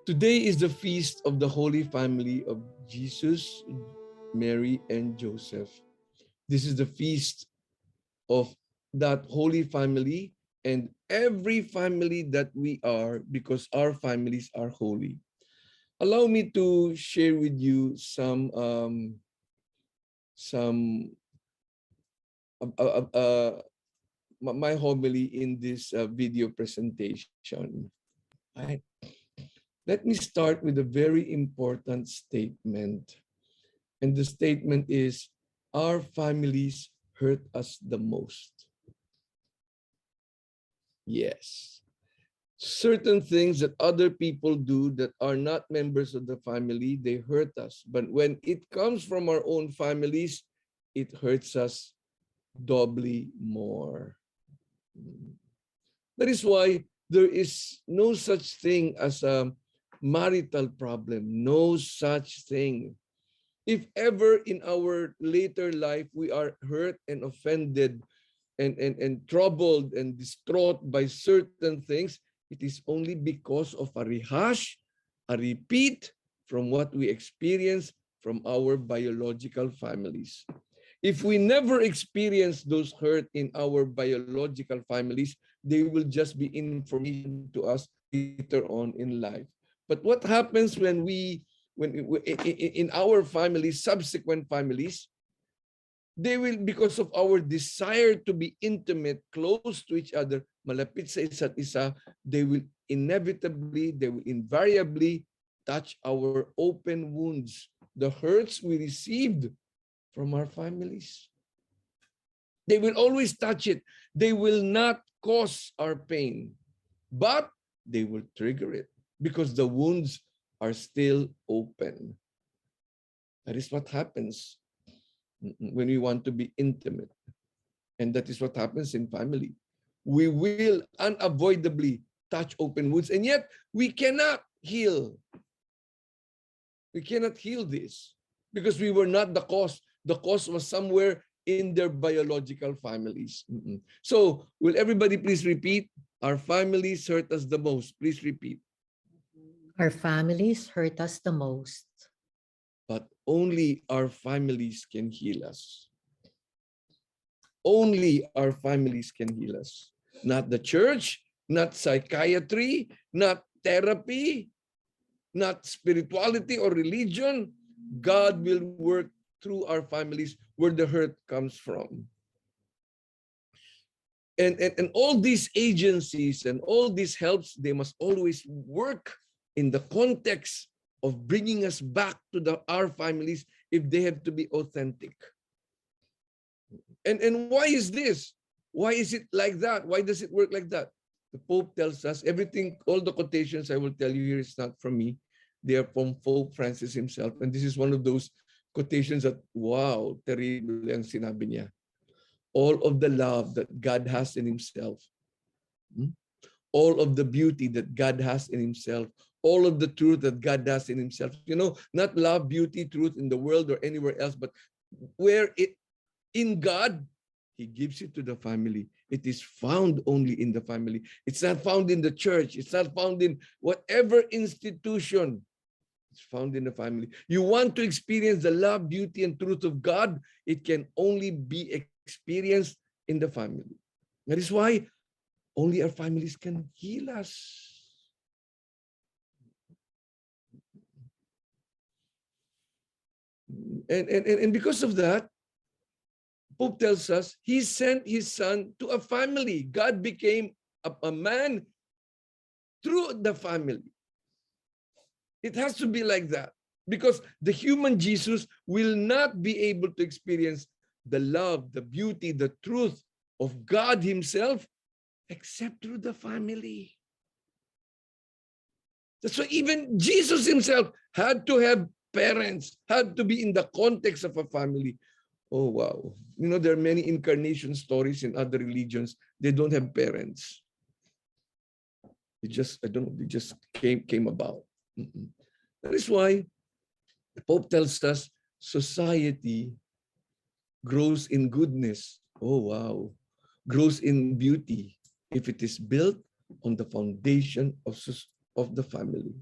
Today is the feast of the Holy Family of Jesus, Mary, and Joseph. This is the feast of that Holy Family and every family that we are, because our families are holy. Allow me to share with you some uh, uh, uh, my homily in this video presentation. Right. Let me start with a very important statement. And the statement is, our families hurt us the most. Yes. Certain things that other people do that are not members of the family, they hurt us. But when it comes from our own families, it hurts us doubly more. That is why there is no such thing as a marital problem, no such thing. If ever in our later life we are hurt and offended and troubled and distraught by certain things, it is only because of a rehash, a repeat from what we experience from our biological families. If we never experience those hurt in our biological families, they will just be information to us later on in life. But what happens when in our families, subsequent families, they will, because of our desire to be intimate, close to each other, malapit sa isa't isa, they will invariably touch our open wounds, the hurts we received from our families. They will always touch it. They will not cause our pain, but they will trigger it because the wounds are still open. That is what happens when we want to be intimate. And that is what happens in family. We will unavoidably touch open wounds, and yet we cannot heal. We cannot heal this because we were not the cause. The cause was somewhere in their biological families. So, will everybody please repeat? Our families hurt us the most. Please repeat. Our families hurt us the most. But only our families can heal us. Only our families can heal us. Not the church, not psychiatry, not therapy, not spirituality or religion. God will work through our families where the hurt comes from. And all these agencies and all these helps, they must always work in the context of bringing us back to our families if they have to be authentic. And why is this? Why is it like that? Why does it work like that? The Pope tells us everything, all the quotations I will tell you here is not from me. They are from Pope Francis himself. And this is one of those quotations that, wow, terrible ang sinabi niya. All of the love that God has in himself, all of the beauty that God has in himself, all of the truth that God has in himself. You know, not love, beauty, truth in the world or anywhere else, but where it in God, he gives it to the family. It is found only in the family. It's not found in the church. It's not found in whatever institution. It's found in the family. You want to experience the love, beauty, and truth of God, it can only be experienced in the family. That is why only our families can heal us. And because of that, Pope tells us he sent his son to a family. God became a man through the family. It has to be like that because the human Jesus will not be able to experience the love, the beauty, the truth of God himself except through the family. That's why even Jesus himself had to have parents, had to be in the context of a family. Oh, wow. You know, there are many incarnation stories in other religions. They don't have parents. It just, I don't know, they just came about. That is why the Pope tells us society grows in goodness. Oh, wow. Grows in beauty if it is built on the foundation of the family.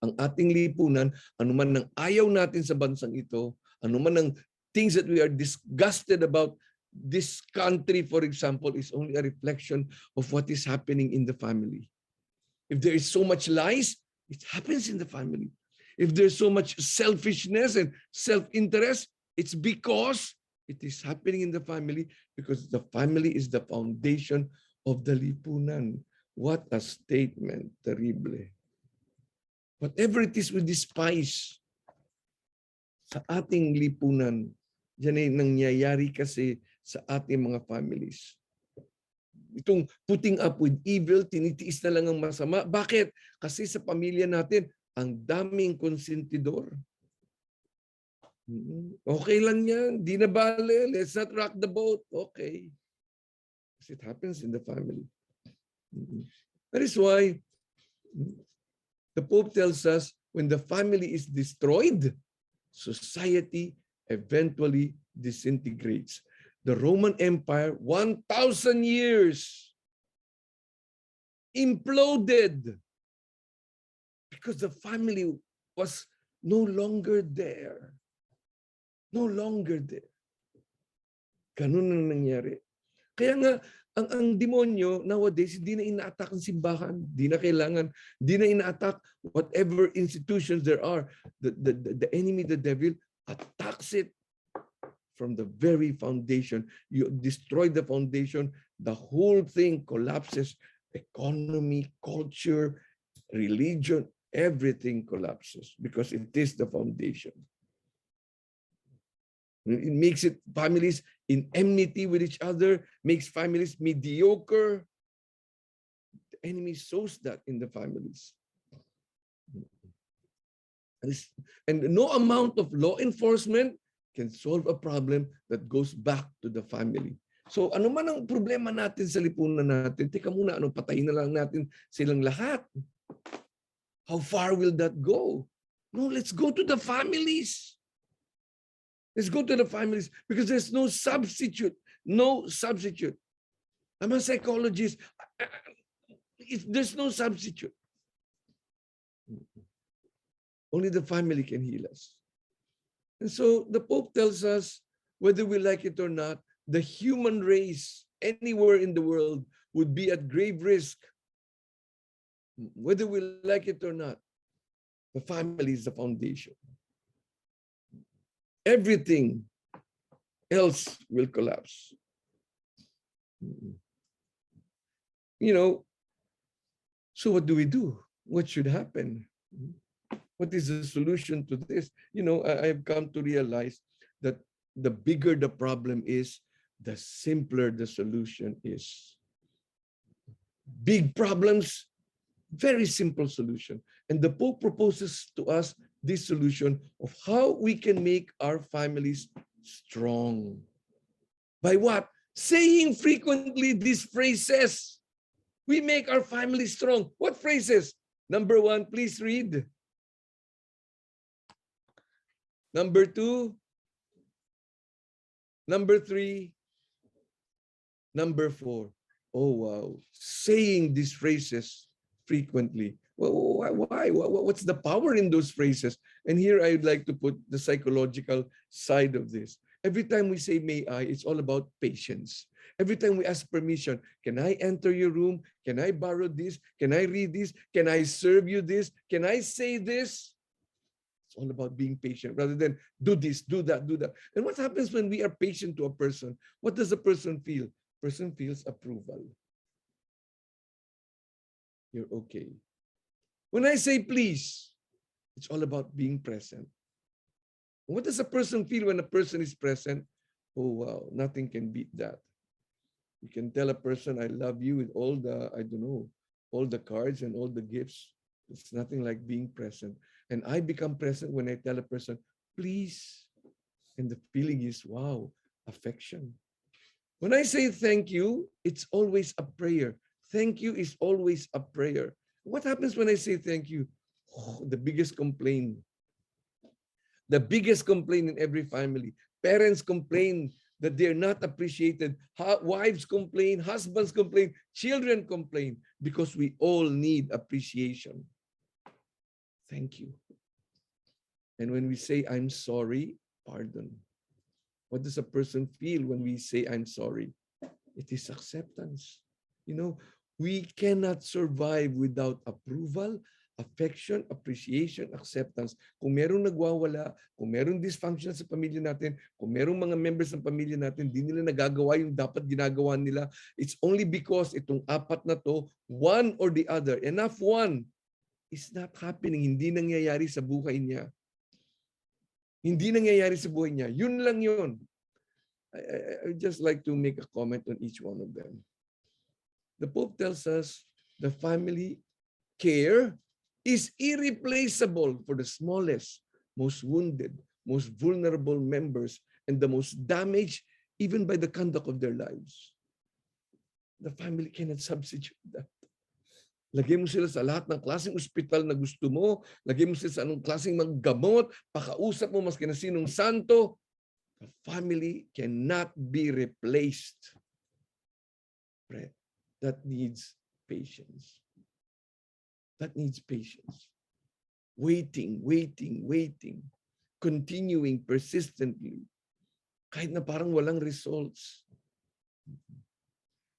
ang ating lipunan, anuman ng ayaw natin sa bansang ito, anuman ng things that we are disgusted about this country, for example, is only a reflection of what is happening in the family. If there is so much lies, it happens in the family. If there's so much selfishness and self-interest, it's because it is happening in the family, because the family is the foundation of the lipunan. What a statement, terrible. Whatever it is we despise sa ating lipunan, yan ay nangyayari kasi sa ating mga families. Itong putting up with evil, tinitiis na lang ang masama. Bakit? Kasi sa pamilya natin, ang daming konsentidor. Okay lang yan. Di na bale. Let's not rock the boat. Okay. Because it happens in the family. That is why the Pope tells us when the family is destroyed, society eventually disintegrates. The Roman Empire, 1,000 years, imploded because the family was no longer there. No longer there. Ganun ang nangyari. Kaya nga, ang demonyo nowadays, hindi na ina-attack ang simbahan. Hindi na kailangan, hindi na ina-attack whatever institutions there are. The enemy, the devil, attacks it from the very foundation. You destroy the foundation, the whole thing collapses. Economy, culture, religion, everything collapses because it is the foundation. It makes it families in enmity with each other, makes families mediocre. The enemy sows that in the families. And no amount of law enforcement can solve a problem that goes back to the family. So ano man ang problema natin sa lipunan natin, teka muna, patayin na lang natin silang lahat. How far will that go? No, let's go to the families. Let's go to the families because there's no substitute. No substitute. I'm a psychologist. There's no substitute. Only the family can heal us. And so the Pope tells us, whether we like it or not, the human race anywhere in the world would be at grave risk. Whether we like it or not, the family is the foundation. Everything else will collapse. So what do we do? What should happen? What is the solution to this? I've come to realize that the bigger the problem is, the simpler the solution is. Big problems, very simple solution. And the Pope proposes to us this solution of how we can make our families strong. By what? Saying frequently these phrases. We make our family strong. What phrases? Number 1, please read. Number 2. Number 3. Number 4. Oh, wow. Saying these phrases frequently. Well, why? What's the power in those phrases? And here I would like to put the psychological side of this. Every time we say, may I, it's all about patience. Every time we ask permission, can I enter your room? Can I borrow this? Can I read this? Can I serve you this? Can I say this? It's all about being patient rather than do this, do that, do that. And what happens when we are patient to a person? What does the person feel? Person feels approval. You're okay. When I say please, it's all about being present. What does a person feel when a person is present? Oh, wow, nothing can beat that. You can tell a person, I love you with all the, all the cards and all the gifts. It's nothing like being present. And I become present when I tell a person, please. And the feeling is, wow, affection. When I say thank you, it's always a prayer. Thank you is always a prayer. What happens when I say thank you? Oh, the biggest complaint. The biggest complaint in every family. Parents complain that they're not appreciated. Wives complain, husbands complain, children complain, because we all need appreciation. Thank you. And when we say, I'm sorry, pardon. What does a person feel when we say, I'm sorry? It is acceptance. You know, we cannot survive without approval, affection, appreciation, acceptance. Kung merong nagwawala, kung merong dysfunction sa pamilya natin, kung merong mga members ng pamilya natin, di nila nagagawa yung dapat ginagawa nila, it's only because itong apat na to, one or the other, enough one, is not happening. Hindi nangyayari sa buhay niya. Hindi nangyayari sa buhay niya. Yun lang yun. I just like to make a comment on each one of them. The Pope tells us the family care is irreplaceable for the smallest, most wounded, most vulnerable members and the most damaged even by the conduct of their lives. The family cannot substitute that. Lagay mo sila sa lahat ng klaseng ospital na gusto mo. Lagay mo sila sa anong klaseng maggamot. Pakausap mo maski na sinong santo. The family cannot be replaced. That needs patience. That needs patience. Waiting. Continuing persistently. Kahit na parang walang results.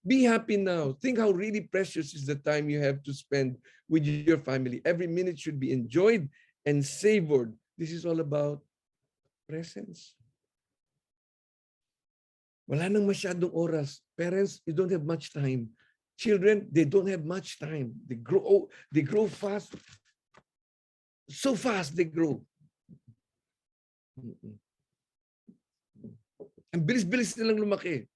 Be happy now. Think how really precious is the time you have to spend with your family. Every minute should be enjoyed and savored. This is all about presence. Wala nang masyadong oras. Parents, you don't have much time. Children, they don't have much time. They grow fast. So fast they grow. Ang bilis-bilis nilang lumaki.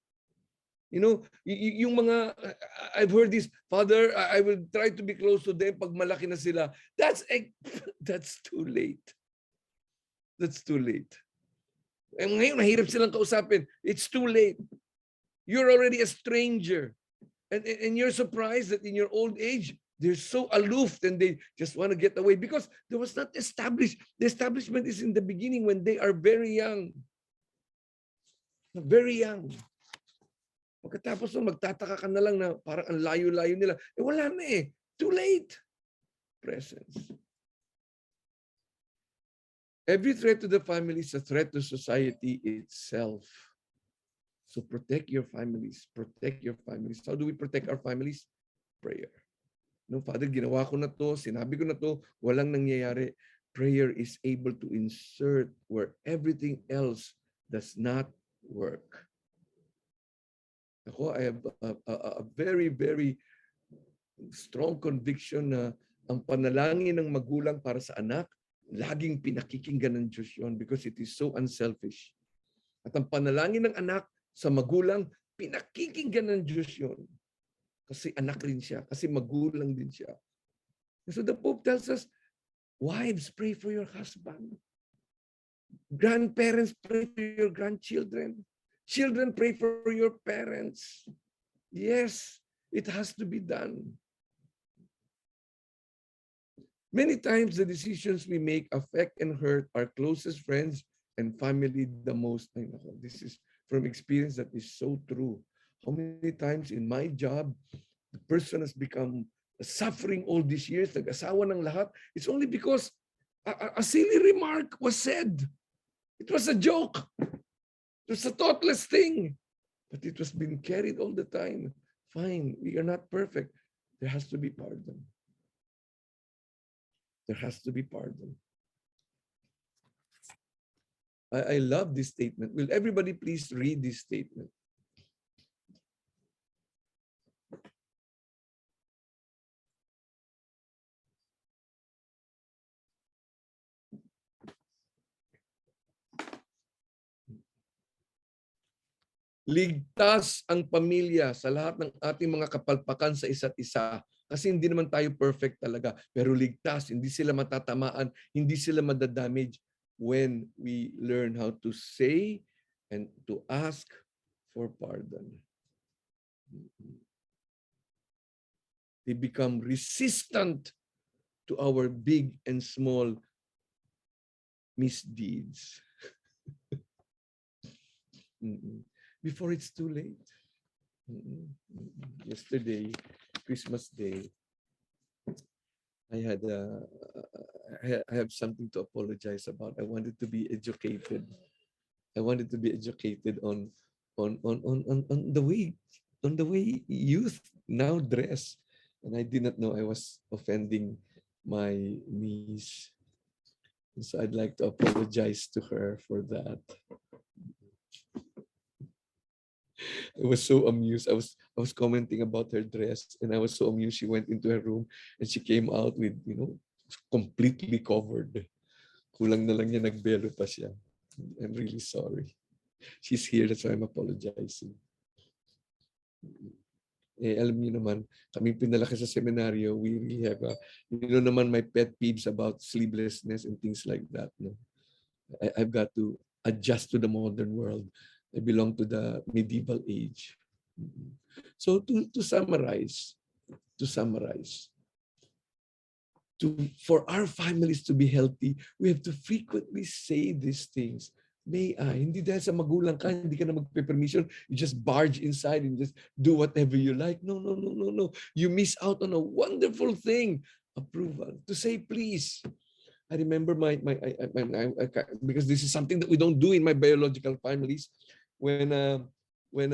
You know, yung mga, I've heard this, Father, I will try to be close to them pag malaki na sila. That's too late. That's too late. And ngayon, nahirap silang kausapin. It's too late. You're already a stranger. And you're surprised that in your old age, they're so aloof and they just want to get away because there was not established. The establishment is in the beginning when they are very young. Very young. Pagkatapos magtataka ka na lang na parang ang layo-layo nila. Wala na eh. Too late. Presence. Every threat to the family is a threat to society itself. So protect your families. Protect your families. How do we protect our families? Prayer. No, Father, ginawa ko na to, sinabi ko na to, walang nangyayari. Prayer is able to insert where everything else does not work. Ako, I have a very, very strong conviction na ang panalangin ng magulang para sa anak, laging pinakikinggan ng Diyos yun because it is so unselfish. At ang panalangin ng anak sa magulang, pinakikinggan ng Diyos yun. Kasi anak rin siya, kasi magulang din siya. So the Pope tells us, wives, pray for your husband. Grandparents, pray for your grandchildren. Children, pray for your parents. Yes, it has to be done. Many times the decisions we make affect and hurt our closest friends and family the most. This is from experience that is so true. How many times in my job, the person has become suffering all these years, nag-asawa ng lahat. It's only because a silly remark was said. It was a joke. It was a thoughtless thing. But it was being carried all the time. Fine, we are not perfect. There has to be pardon. There has to be pardon. I love this statement. Will everybody please read this statement? Ligtas ang pamilya sa lahat ng ating mga kapalpakan sa isa't isa. Kasi hindi naman tayo perfect talaga. Pero ligtas, hindi sila matatamaan, hindi sila madadamage when we learn how to say and to ask for pardon. They become resistant to our big and small misdeeds. Before it's too late. Yesterday, Christmas Day, I had I have something to apologize about. I wanted to be educated. I wanted to be educated on the way youth now dress, and I did not know I was offending my niece. So I'd like to apologize to her for that. I was so amused. I was commenting about her dress, and I was so amused. She went into her room and she came out with, completely covered. Kulang na lang niya, nagbelo pa siya. I'm really sorry. She's here, that's why I'm apologizing. Eh, alam niyo naman, kami pinalaki sa seminaryo, we really have, naman my pet peeves about sleevelessness and things like that. No? I've got to adjust to the modern world. I belong to the medieval age. So to summarize, for our families to be healthy, we have to frequently say these things. May I? Hindi dahil sa magulang ka, hindi ka na magpe-permission. You just barge inside and just do whatever you like. No, no, no, no, no. You miss out on a wonderful thing. Approval. To say please. I remember because this is something that we don't do in my biological families. When my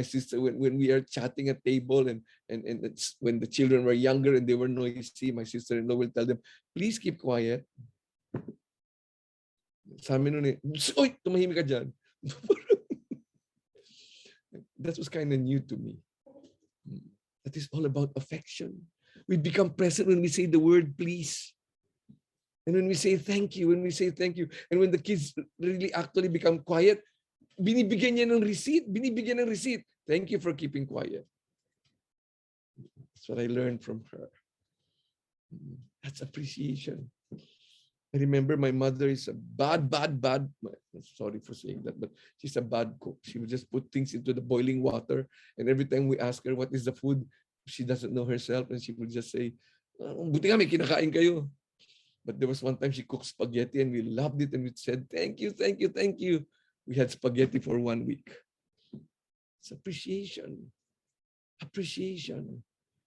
sister, when we are chatting at table and it's when the children were younger and they were noisy, my sister-in-law will tell them, please keep quiet. Sa amin nun eh, oy, tumahimik ka dyan. That was kind of new to me. That is all about affection. We become present when we say the word please. And when we say thank you, and when the kids really actually become quiet, binibigyan niya ng receipt. Thank you for keeping quiet. That's what I learned from her. That's appreciation. I remember my mother is a bad, sorry for saying that, but she's a bad cook. She would just put things into the boiling water, and every time we ask her what is the food, she doesn't know herself, and she would just say, buti nga may kinakain kayo. But there was one time she cooked spaghetti, and we loved it, and we said, thank you. We had spaghetti for 1 week. It's appreciation.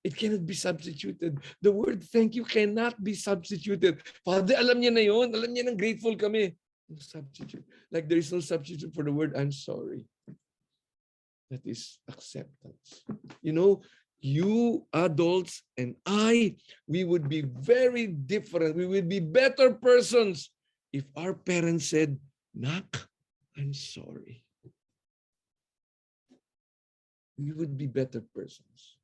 It cannot be substituted. The word thank you cannot be substituted. Father, alam niya na yun. Alam niya nang grateful kami. No substitute. Like there is no substitute for the word I'm sorry. That is acceptance. You adults and we would be very different. We would be better persons if our parents said, Nak, I'm sorry. We would be better persons.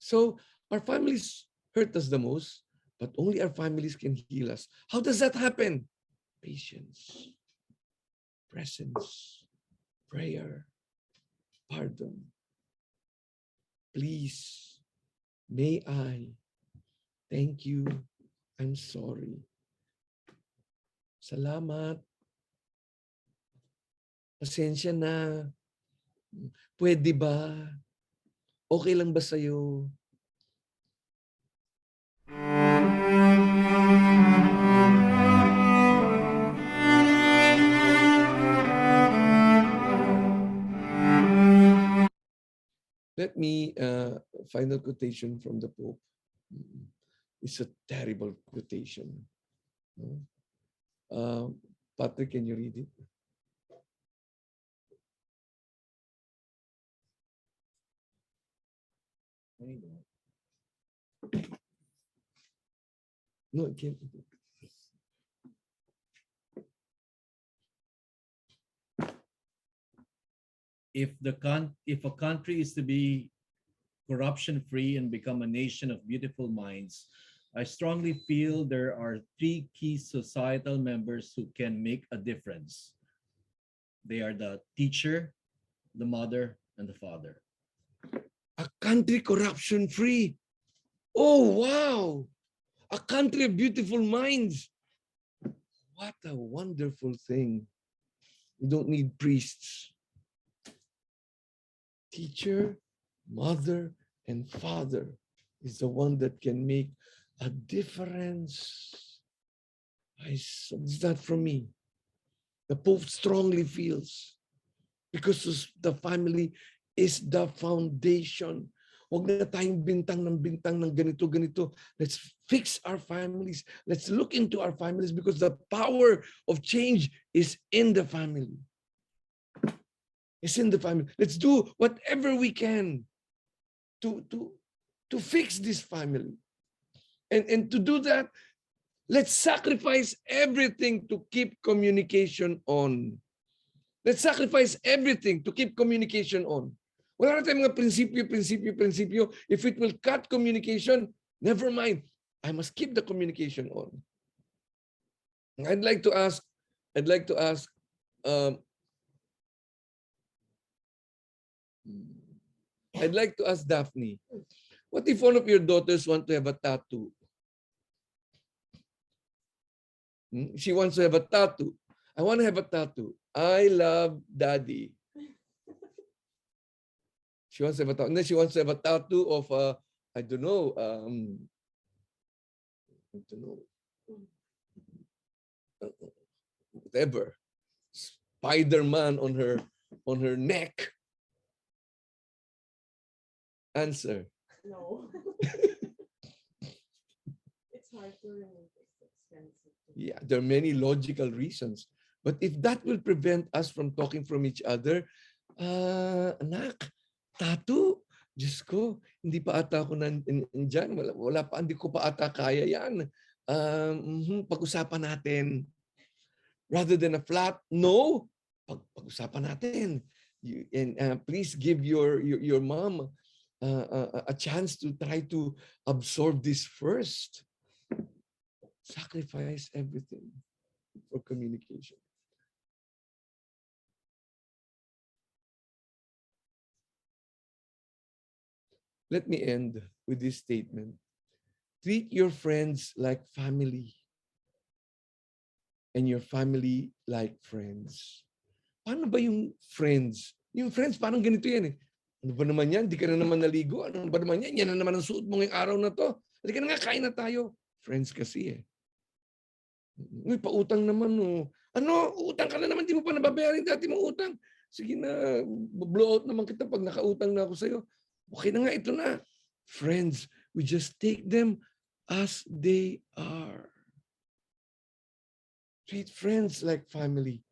So our families hurt us the most, but only our families can heal us. How does that happen? Patience, presence, prayer, pardon. Please, may I, thank you, I'm sorry. Salamat. Pasensya na. Pwede ba? Okay lang ba sa'yo? Let me final quotation from the Pope. It's a terrible quotation. Patrick, can you read it? No, it can't. If a country is to be corruption-free and become a nation of beautiful minds, I strongly feel there are 3 key societal members who can make a difference. They are the teacher, the mother, and the father. A country corruption-free. Oh, wow. A country of beautiful minds. What a wonderful thing. We don't need priests. Teacher, mother, and father is the one that can make a difference. It's not from me. The Pope strongly feels because the family is the foundation Huwag na tayong bintang ng ganito. Let's fix our families. Let's look into our families because the power of change is in the family. It's in the family. Let's do whatever we can to fix this family. And to do that, let's sacrifice everything to keep communication on. Let's sacrifice everything to keep communication on. Wala na tayong mga prinsipyo. If it will cut communication, never mind. I must keep the communication on. I'd like to ask Daphne, what if one of your daughters want to have a tattoo? She wants to have a tattoo. I want to have a tattoo. I love Daddy. She wants to have a tattoo. And then she wants to have a tattoo of whatever. Spider-Man on her neck. Answer. No. It's hard to remove. It's expensive. Yeah, there are many logical reasons. But if that will prevent us from talking from each other, anak, tattoo, Diyos ko, hindi pa ata ako nandyan. Wala pa, hindi ko pa ata kaya yan. Pag-usapan natin. Rather than a flat, no, pag-usapan natin. Please give your mom a chance to try to absorb this first. Sacrifice everything for communication. Let me end with this statement. Treat your friends like family and your family like friends. Paano ba yung friends? Yung friends, parang ganito yan eh. Ano ba naman yan? Di ka na naman naligo. Ano ba naman yan? Yan na naman ang suot mo ngayong araw na to. Halika na nga, kain na tayo. Friends kasi eh. Uy, pautang naman oh. Ano? Utang ka na naman. Di mo pa nababayarin dati mong utang. Sige na, blow out naman kita pag nakautang na ako sa'yo. Okay na nga, ito na. Friends, we just take them as they are. Treat friends like family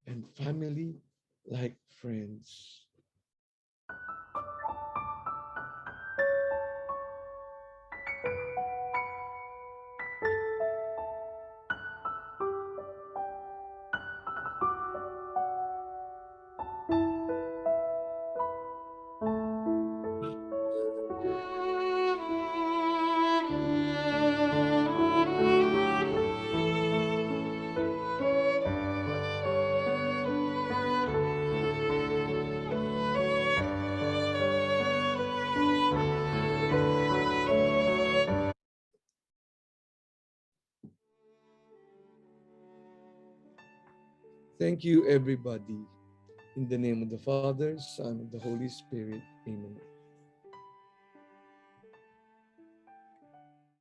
and family like friends. Thank you, everybody. In the name of the Father, Son, and the Holy Spirit. Amen.